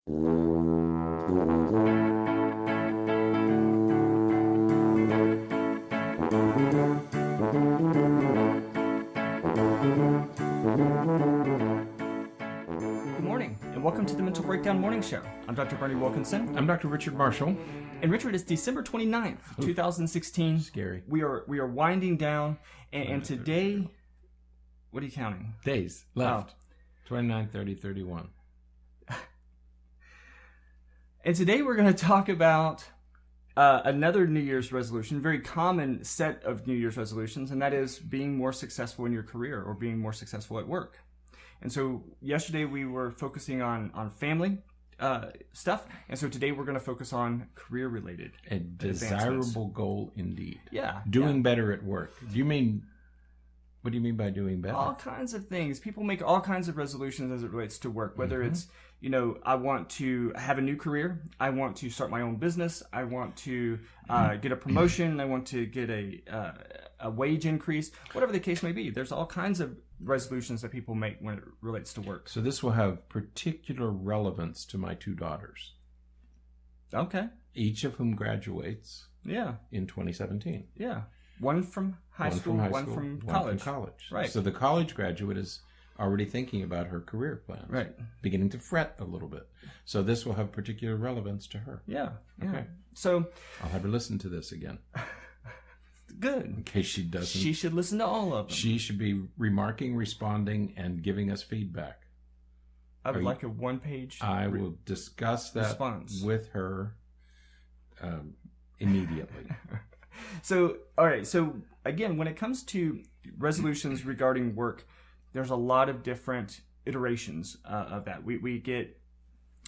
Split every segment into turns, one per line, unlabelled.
morning, and welcome to the Mental Breakdown Morning Show. I'm Dr. Bernie Wilkinson.
I'm Dr. Richard Marshall.
And Richard, it's December 29th, 2016.
Scary.
We are winding down, and today, what are you counting?
Days left. 29, 30, 31.
And today we're going to talk about another New Year's resolution, very common set of New Year's resolutions, and that is being more successful in your career or being more successful at work. And so yesterday we were focusing on family stuff, and so today we're going to focus on career-related
A desirable goal indeed.
Yeah.
Doing better at work. What do you mean by doing better?
All kinds of things. People make all kinds of resolutions as it relates to work, whether it's, I want to have a new career, I want to start my own business, I want to get a promotion, I want to get a wage increase, whatever the case may be. There's all kinds of resolutions that people make when it relates to work.
So this will have particular relevance to my two daughters.
Okay.
Each of whom graduates
Yeah.
in 2017.
Yeah. One from high school, one from college. Right.
So the college graduate is already thinking about her career plans.
Right.
Beginning to fret a little bit. So this will have particular relevance to her.
Yeah.
Okay.
So
I'll have her listen to this again.
Good.
In case she doesn't.
She should listen to all of them.
She should be remarking, responding, and giving us feedback.
I would like a one-page
I will discuss that
response
with her immediately.
So, all right. So, again, when it comes to resolutions regarding work, there's a lot of different iterations of that. We get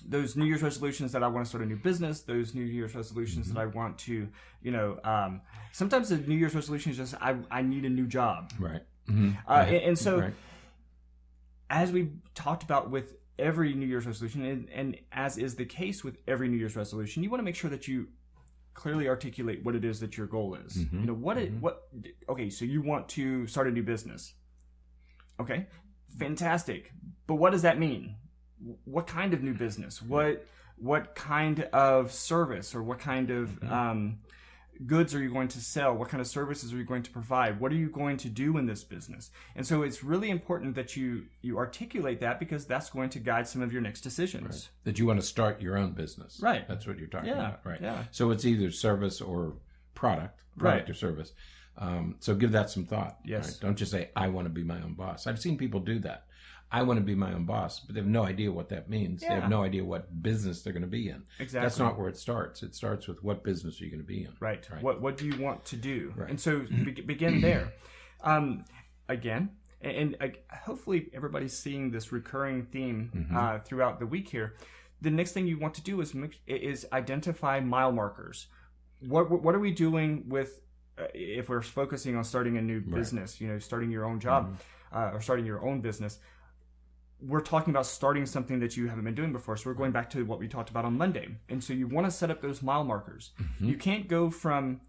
those New Year's resolutions that I want to start a new business, those New Year's resolutions that I want to, sometimes the New Year's resolution is just, I need a new job.
Right.
And so,
right.
As we've talked about with every New Year's resolution, and as is the case with every New Year's resolution, you want to make sure that you clearly articulate what it is that your goal is. Okay, so you want to start a new business. Okay, fantastic. But what does that mean? What kind of new business? What kind of service or what kind of goods are you going to sell? What kind of services are you going to provide? What are you going to do in this business? And so it's really important that you articulate that, because that's going to guide some of your next decisions.
Right. That you want to start your own business.
Right.
That's what you're talking about. Right.
Yeah.
So it's either service or product
Right.
or service. So give that some thought.
Yes.
Right? Don't just say, I want to be my own boss. I've seen people do that. I want to be my own boss, but they have no idea what that means.
Yeah.
They have no idea what business they're going to be in.
Exactly.
That's not where it starts. It starts with what business are you going to be in.
Right. What do you want to do?
Right.
And so begin there. Again, and hopefully everybody's seeing this recurring theme throughout the week here. The next thing you want to do is identify mile markers. What are we doing with if we're focusing on starting a new business? Starting your own job or starting your own business. We're talking about starting something that you haven't been doing before. So we're going back to what we talked about on Monday. And so you want to set up those mile markers. You can't go from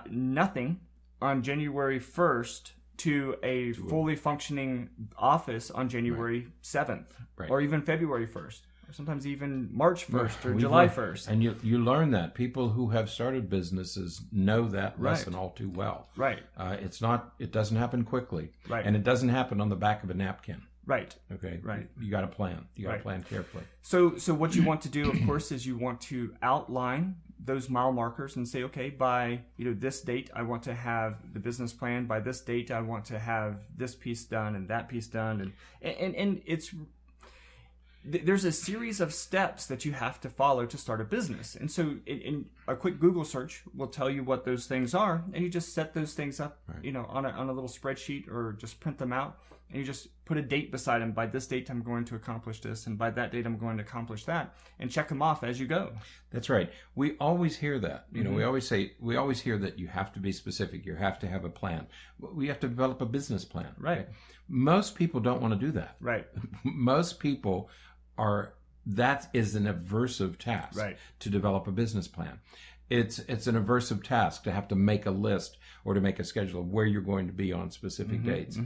nothing on January 1st to a fully functioning office on January 7th or even February 1st. Or sometimes even March 1st or July 1st.
And you learn that. People who have started businesses know that lesson all too well.
Right.
It doesn't happen quickly.
Right.
And it doesn't happen on the back of a napkin.
Right.
Okay.
Right.
You got to plan. You got to plan carefully.
So what you want to do, of course, is you want to outline those mile markers and say, okay, by this date, I want to have the business plan. By this date, I want to have this piece done and that piece done, and it's. There's a series of steps that you have to follow to start a business. And so in a quick Google search will tell you what those things are. And you just set those things up, on a little spreadsheet, or just print them out. And you just put a date beside them. By this date, I'm going to accomplish this. And by that date, I'm going to accomplish that. And check them off as you go.
That's right. We always hear that. We always hear that you have to be specific. You have to have a plan. We have to develop a business plan.
Right.
Okay? Most people don't want to do that.
Right.
Most people that is an aversive task to develop a business plan. It's an aversive task to have to make a list or to make a schedule of where you're going to be on specific dates.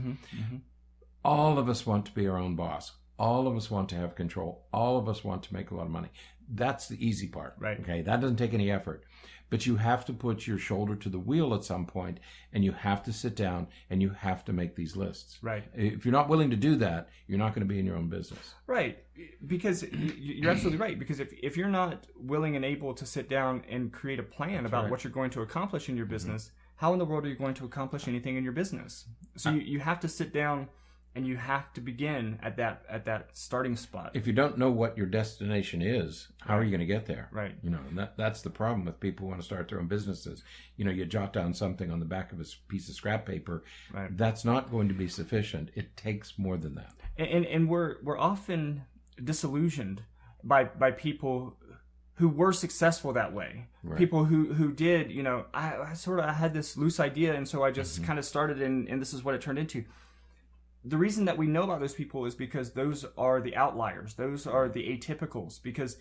All of us want to be our own boss. All of us want to have control. All of us want to make a lot of money. That's the easy part.
Right.
Okay. That doesn't take any effort. But you have to put your shoulder to the wheel at some point, and you have to sit down and you have to make these lists.
Right.
If you're not willing to do that, you're not going to be in your own business.
Right. Because you're absolutely right. Because if you're not willing and able to sit down and create a plan about what you're going to accomplish in your business, how in the world are you going to accomplish anything in your business? So you have to sit down and you have to begin at that starting spot.
If you don't know what your destination is, how are you going to get there?
Right.
You know, and that's the problem with people who want to start their own businesses. You know, you jot down something on the back of a piece of scrap paper.
Right.
That's not going to be sufficient. It takes more than that.
And we're often disillusioned by people who were successful that way. Right. People who did, you know, I had this loose idea, and so I just kind of started, and this is what it turned into. The reason that we know about those people is because those are the outliers. Those are the atypicals, because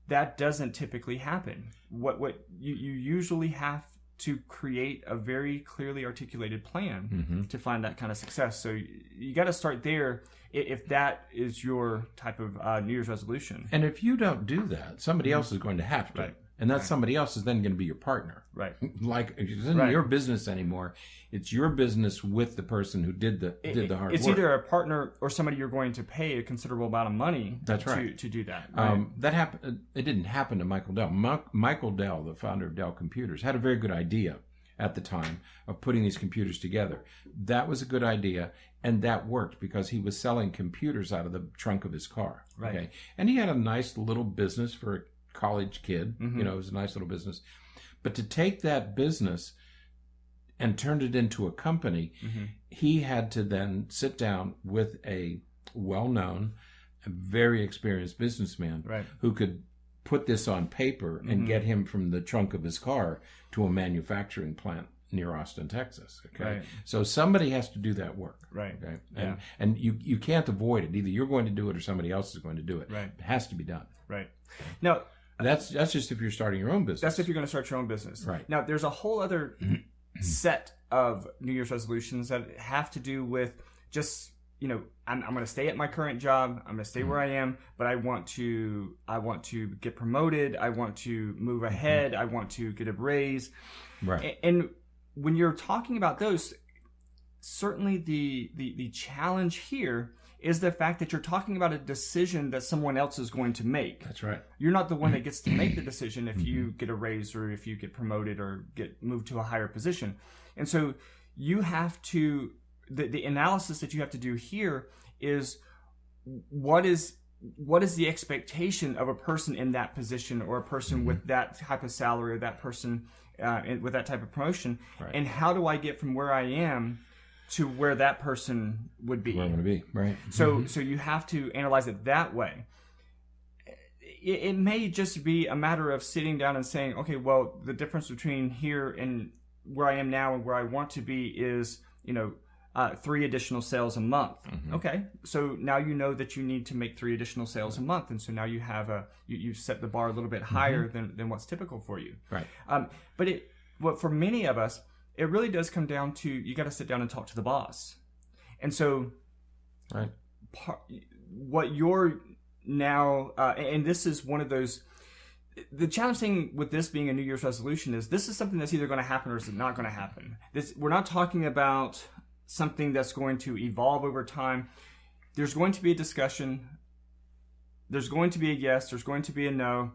that doesn't typically happen. What you usually have to create a very clearly articulated plan to find that kind of success. So you got to start there if that is your type of New Year's resolution.
And if you don't do that, somebody else is going to have to.
Right.
And that somebody else is then going to be your partner.
Right.
Like, it isn't your business anymore. It's your business with the person who did the hard work.
It's either a partner or somebody you're going to pay a considerable amount of money to do that. Right?
That happened. It didn't happen to Michael Dell. Michael Dell, the founder of Dell Computers, had a very good idea at the time of putting these computers together. That was a good idea, and that worked because he was selling computers out of the trunk of his car.
Right.
Okay? And he had a nice little business for a college kid. You know, it was a nice little business. But to take that business and turn it into a company, he had to then sit down with a well-known, very experienced businessman who could put this on paper and get him from the trunk of his car to a manufacturing plant near Austin, Texas. Okay.
Right.
So somebody has to do that work.
Right.
Okay. And you can't avoid it. Either you're going to do it or somebody else is going to do it.
Right.
It has to be done.
Right. Now,
that's just if you're starting your own business.
That's if you're going to start your own business.
Right.
Now, there's a whole other set of New Year's resolutions that have to do with just, you know, I'm going to stay at my current job. I'm going to stay where I am, but I want to get promoted. I want to move ahead. I want to get a raise.
Right.
And when you're talking about those, certainly the challenge here is the fact that you're talking about a decision that someone else is going to make.
That's right.
You're not the one that gets to make the decision if you get a raise or if you get promoted or get moved to a higher position. And so you have to, the analysis that you have to do here is what is the expectation of a person in that position or a person with that type of salary or that person with that type of promotion, and how do I get from where I am to where that person would be?
Where I'm going to be, right?
So you have to analyze it that way. It may just be a matter of sitting down and saying, okay, well, the difference between here and where I am now and where I want to be is, 3 additional sales a month. Okay, so now you know that you need to make 3 additional sales a month, and so now you have you set the bar a little bit higher than what's typical for you.
Right.
But for many of us, it really does come down to you got to sit down and talk to the boss, and so what you're now, and this is one of those. The challenge thing with this being a New Year's resolution is this is something that's either going to happen or is not going to happen. We're not talking about something that's going to evolve over time. There's going to be a discussion. There's going to be a yes. There's going to be a no.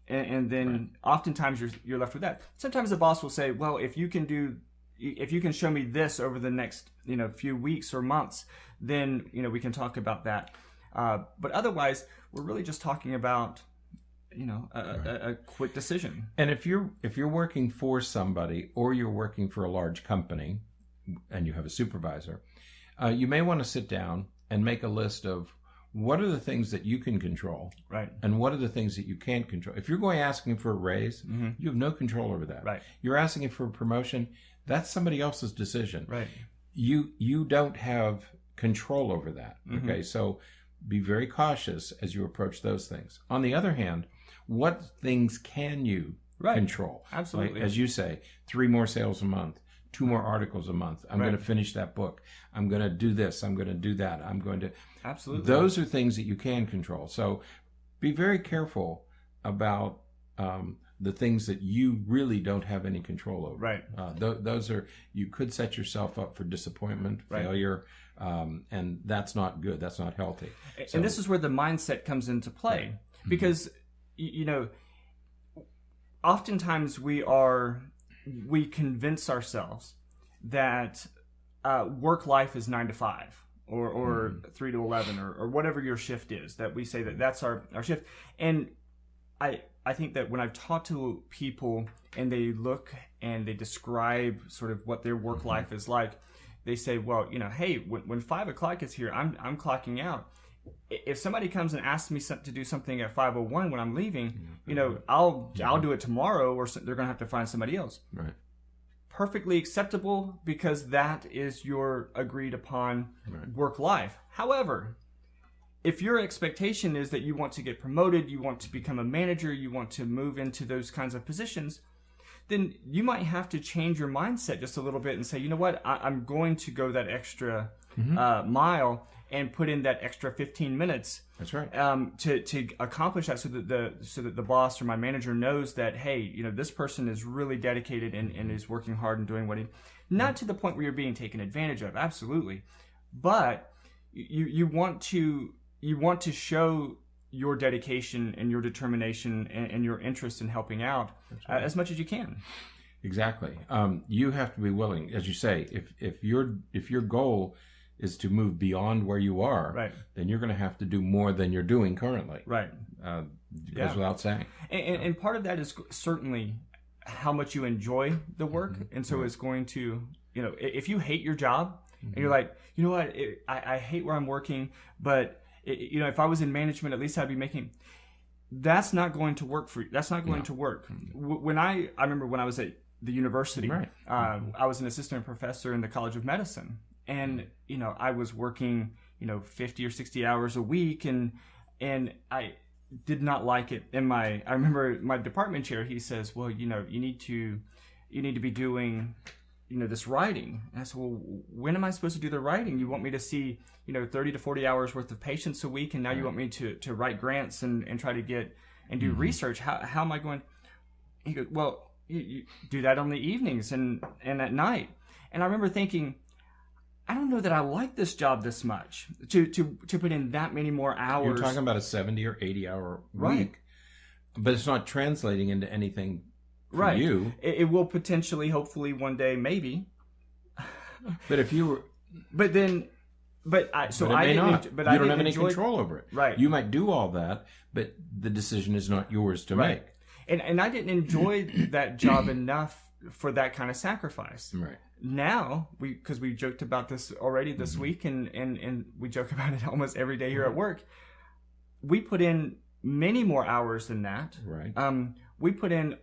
And then oftentimes you're left with that. Sometimes the boss will say, well, if you can show me this over the next, few weeks or months, then, we can talk about that. But otherwise, we're really just talking about, a quick decision.
And if you're working for somebody or you're working for a large company and you have a supervisor, you may want to sit down and make a list of what are the things that you can control,
right? And
what are the things that you can't control. If you're going asking for a raise, you have no control over that.
Right.
You're asking for a promotion, that's somebody else's decision.
Right.
You don't have control over that. Okay, so be very cautious as you approach those things. On the other hand, what things can you control?
Absolutely.
Like, as you say, 3 more sales a month, 2 more articles a month. I'm going to finish that book. I'm going to do this. I'm going to do that. I'm going to...
Absolutely.
Those are things that you can control. So be very careful about the things that you really don't have any control over.
Right.
Those are... You could set yourself up for disappointment, failure, and that's not good. That's not healthy.
And this is where the mindset comes into play. Right. Because, you know, oftentimes we convince ourselves that work life is 9 to 5 or 3 to 11 or whatever your shift is, that we say that that's our shift. And I think that when I've talked to people and they look and they describe sort of what their work life is like, they say, well, you know, hey, when 5 o'clock is here, I'm clocking out. If somebody comes and asks me to do something at 5:01 when I'm leaving, you know, I'll do it tomorrow, or they're going to have to find somebody else.
Right.
Perfectly acceptable, because that is your agreed upon work life. However, if your expectation is that you want to get promoted, you want to become a manager, you want to move into those kinds of positions, then you might have to change your mindset just a little bit and say, you know what, I'm going to go that extra mile and put in that extra 15 minutes.
That's right.
To accomplish that, so that the boss or my manager knows that, hey, you know, this person is really dedicated and is working hard and doing what he, not to the point where you're being taken advantage of, absolutely, but you want to show your dedication and your determination and your interest in helping out as much as you can. Exactly.
You have to be willing, as you say, if your goal is to move beyond where you are, then you're going to have to do more than you're doing currently.
Right.
Goes without saying.
And part of that is certainly how much you enjoy the work. And so it's going to, you know, if you hate your job and you're like, you know what, I hate where I'm working, but you know, if I was in management, at least I'd be making... That's not going to work for you. That's not going to work. When I remember when I was at the university, I was an assistant professor in the College of Medicine. And, you know, I was working, you know, 50 or 60 hours a week, and I did not like it. And I remember my department chair, he says, well, you know, you need to be doing, you know, this writing. And I said, well, when am I supposed to do the writing? You want me to see, you know, 30 to 40 hours worth of patients a week, and now you want me to write grants and try to get and do research. How am I going? He goes, well, you do that on the evenings and at night. And I remember thinking, I don't know that I like this job this much to put in that many more hours.
You're talking about a 70 or 80 hour week, but it's not translating into anything for you.
It will potentially, hopefully, one day, maybe.
But if you were,
I don't have any
control over it.
Right.
You might do all that, but the decision is not yours to make.
And I didn't enjoy that job enough for that kind of sacrifice.
Right.
Now, because we joked about this already this week, and we joke about it almost every day here at work, we put in many more hours than that.
Right.
We put in,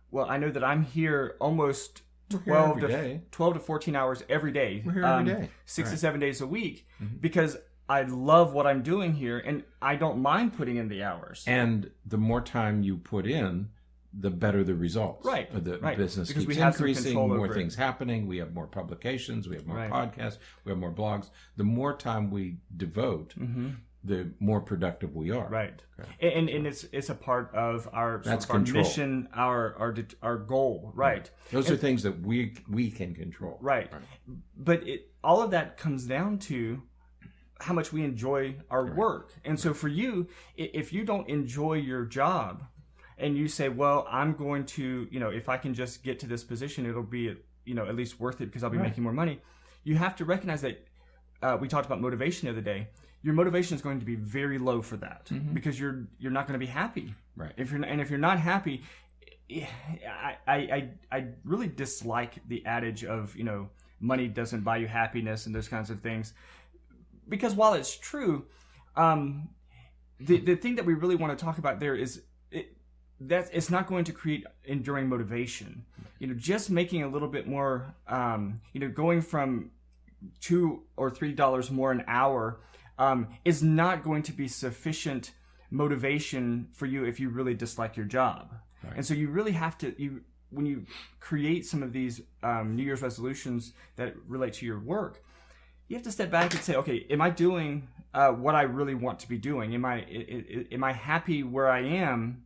well, I know that I'm here almost 12 to 14 hours every day.
We're here every day.
6 to 7 days a week, because I love what I'm doing here, and I don't mind putting in the hours.
And the more time you put in, the better the results.
Right.
The business
because
keeps increasing, more things happening, we have more publications, we have more podcasts, we have more blogs. The more time we devote, the more productive we are.
Right. Okay. And it's a part of our mission, our goal. Right.
Those are things that we can control.
Right. But all of that comes down to how much we enjoy our work. And so for you, if you don't enjoy your job, and you say, well, I'm going to, you know, if I can just get to this position, it'll be, you know, at least worth it because I'll be making more money. You have to recognize that we talked about motivation the other day. Your motivation is going to be very low for that because you're not going to be happy.
Right.
If you're not happy, I really dislike the adage of, you know, money doesn't buy you happiness and those kinds of things, because while it's true, the thing that we really want to talk about there is that it's not going to create enduring motivation. You know, just making a little bit more, you know, going from $2 or $3 more an hour is not going to be sufficient motivation for you if you really dislike your job. Right. And so you really have to, when you create some of these New Year's resolutions that relate to your work, you have to step back and say, okay, am I doing what I really want to be doing? Am I happy where I am?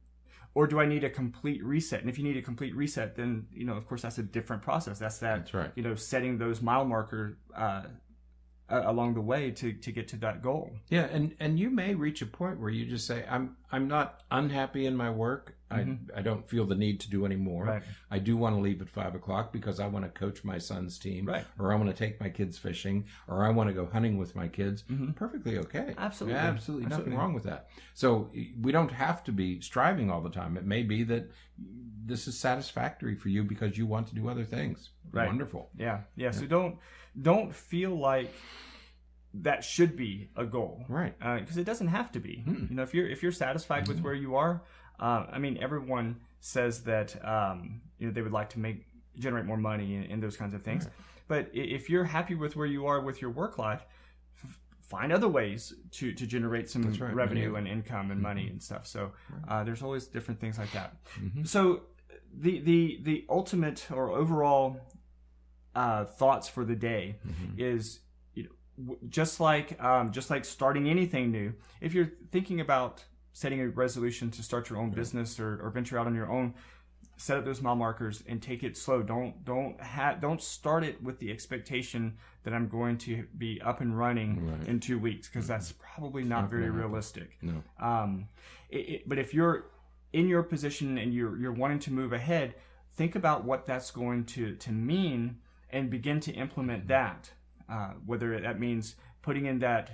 Or do I need a complete reset? And if you need a complete reset, then, of course, that's a different process. That's
right.
Setting those mile markers along the way to get to that goal.
Yeah, and you may reach a point where you just say, I'm not unhappy in my work. I don't feel the need to do any more.
Right.
I do want to leave at 5:00 because I want to coach my son's team,
right.
or I want to take my kids fishing, or I want to go hunting with my kids. Perfectly okay.
Absolutely.
Absolutely nothing wrong with that. So we don't have to be striving all the time. It may be that this is satisfactory for you because you want to do other things.
Right.
Wonderful.
Yeah. So don't feel like that should be a goal,
right?
Because it doesn't have to be. If you're satisfied with where you are, everyone says that they would like to generate more money and those kinds of things.
Right.
But if you're happy with where you are with your work life, find other ways to generate some revenue and income and money and stuff. So there's always different things like that. So the ultimate or overall thoughts for the day is, just like starting anything new, if you're thinking about setting a resolution to start your own business or venture out on your own, set up those mile markers and take it slow. Don't start it with the expectation that I'm going to be up and running in 2 weeks, because that's probably not very realistic.
No.
But if you're in your position and you're wanting to move ahead, think about what that's going to mean and begin to implement that. Whether that means putting in that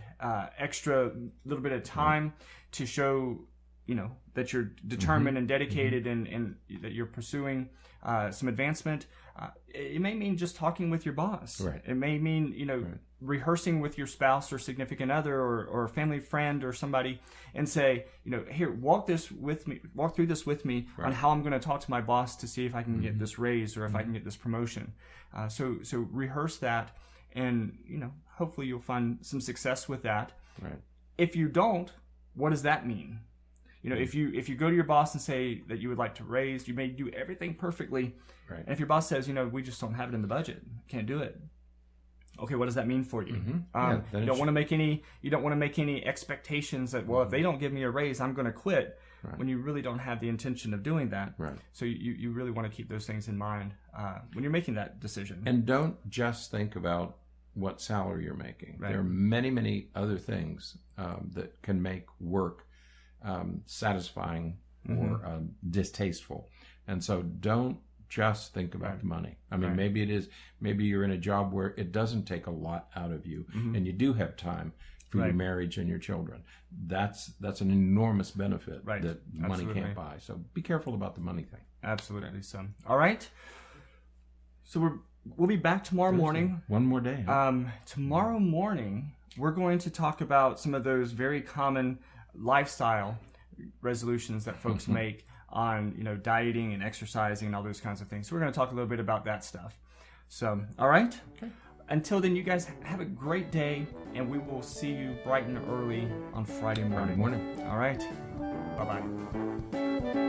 extra little bit of time to show, that you're determined and dedicated and that you're pursuing some advancement. It may mean just talking with your boss.
Right.
It may mean, rehearsing with your spouse or significant other or a family friend or somebody and say, here, walk through this with me on how I'm going to talk to my boss to see if I can get this raise or if I can get this promotion. So rehearse that. And, hopefully you'll find some success with that.
Right.
If you don't, what does that mean? If you go to your boss and say that you would like to raise, you may do everything perfectly.
Right.
And if your boss says, we just don't have it in the budget, can't do it. Okay, what does that mean for you? You don't want to make any expectations that, well, if they don't give me a raise, I'm going to quit. Right. When you really don't have the intention of doing that.
Right.
So you really want to keep those things in mind when you're making that decision.
And don't just think about what salary you're making. Right. There are many, many other things that can make work satisfying or distasteful. And so don't just think about the money. Maybe you're in a job where it doesn't take a lot out of you and you do have time for your marriage and your children. That's an enormous benefit that money can't buy. So be careful about the money thing.
Absolutely. So, all right. So we'll be back tomorrow morning.
One more day. Huh?
Tomorrow morning, we're going to talk about some of those very common lifestyle resolutions that folks make on, dieting and exercising and all those kinds of things. So we're going to talk a little bit about that stuff. So, all right.
Okay.
Until then, you guys have a great day, and we will see you bright and early on Friday morning.
All right.
Bye-bye.